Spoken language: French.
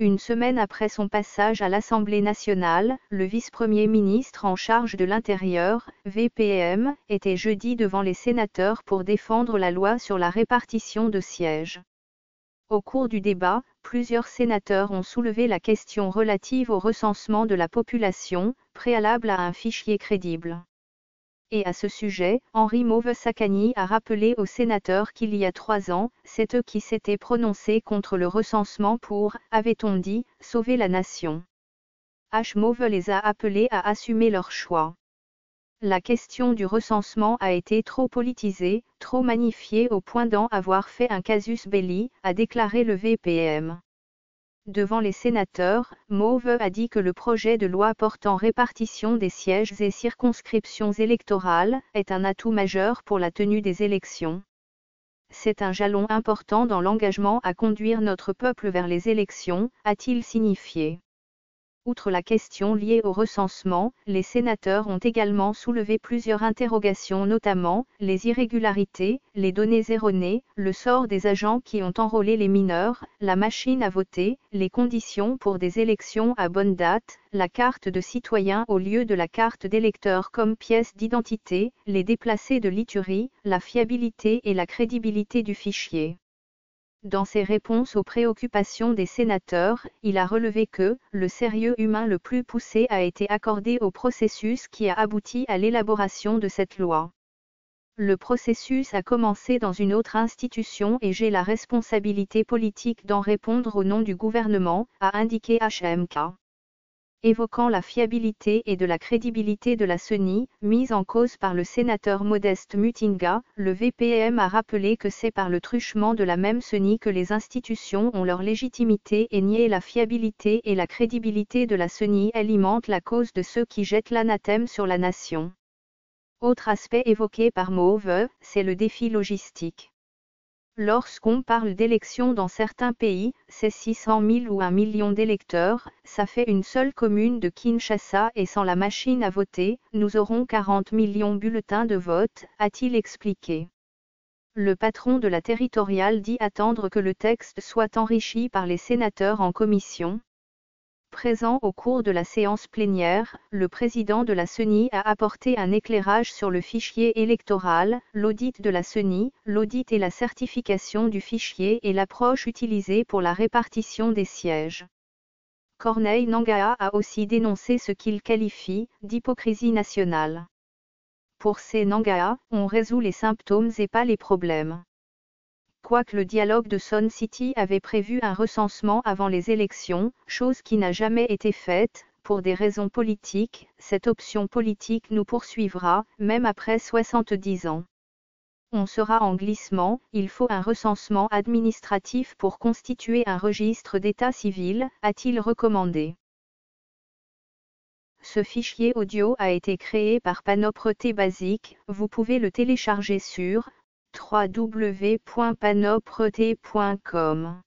Une semaine après son passage à l'Assemblée nationale, le vice-premier ministre en charge de l'Intérieur, VPM, était jeudi devant les sénateurs pour défendre la loi sur la répartition de sièges. Au cours du débat, plusieurs sénateurs ont soulevé la question relative au recensement de la population, préalable à un fichier crédible. Et à ce sujet, Henri Mauve-Sakani a rappelé aux sénateurs qu'il y a 3 ans, c'est eux qui s'étaient prononcés contre le recensement pour, avait-on dit, sauver la nation. H. Mauve les a appelés à assumer leur choix. La question du recensement a été trop politisée, trop magnifiée au point d'en avoir fait un casus belli, a déclaré le VPM. Devant les sénateurs, Mauve a dit que le projet de loi portant répartition des sièges et circonscriptions électorales est un atout majeur pour la tenue des élections. C'est un jalon important dans l'engagement à conduire notre peuple vers les élections, a-t-il signifié. Outre la question liée au recensement, les sénateurs ont également soulevé plusieurs interrogations, notamment les irrégularités, les données erronées, le sort des agents qui ont enrôlé les mineurs, la machine à voter, les conditions pour des élections à bonne date, la carte de citoyen au lieu de la carte d'électeur comme pièce d'identité, les déplacés de l'Iturie, la fiabilité et la crédibilité du fichier. Dans ses réponses aux préoccupations des sénateurs, il a relevé que le sérieux humain le plus poussé a été accordé au processus qui a abouti à l'élaboration de cette loi. Le processus a commencé dans une autre institution et j'ai la responsabilité politique d'en répondre au nom du gouvernement, a indiqué HMK. Évoquant la fiabilité et de la crédibilité de la CENI, mise en cause par le sénateur Modeste Mutinga, le VPM a rappelé que c'est par le truchement de la même CENI que les institutions ont leur légitimité et nier la fiabilité et la crédibilité de la CENI alimente la cause de ceux qui jettent l'anathème sur la nation. Autre aspect évoqué par Mauve, c'est le défi logistique. Lorsqu'on parle d'élections dans certains pays, c'est 600 000 ou 1 million d'électeurs, ça fait une seule commune de Kinshasa et sans la machine à voter, nous aurons 40 millions de bulletins de vote, a-t-il expliqué. Le patron de la territoriale dit attendre que le texte soit enrichi par les sénateurs en commission. Présent au cours de la séance plénière, le président de la CENI a apporté un éclairage sur le fichier électoral, l'audit de la CENI, l'audit et la certification du fichier et l'approche utilisée pour la répartition des sièges. Corneille Nangaa a aussi dénoncé ce qu'il qualifie d'hypocrisie nationale. Pour ces Nangaa, on résout les symptômes et pas les problèmes. Quoique le dialogue de Sun City avait prévu un recensement avant les élections, chose qui n'a jamais été faite, pour des raisons politiques, cette option politique nous poursuivra, même après 70 ans. On sera en glissement, il faut un recensement administratif pour constituer un registre d'état civil, a-t-il recommandé. Ce fichier audio a été créé par Panopre-T Basic, vous pouvez le télécharger sur www.panopre-t.com.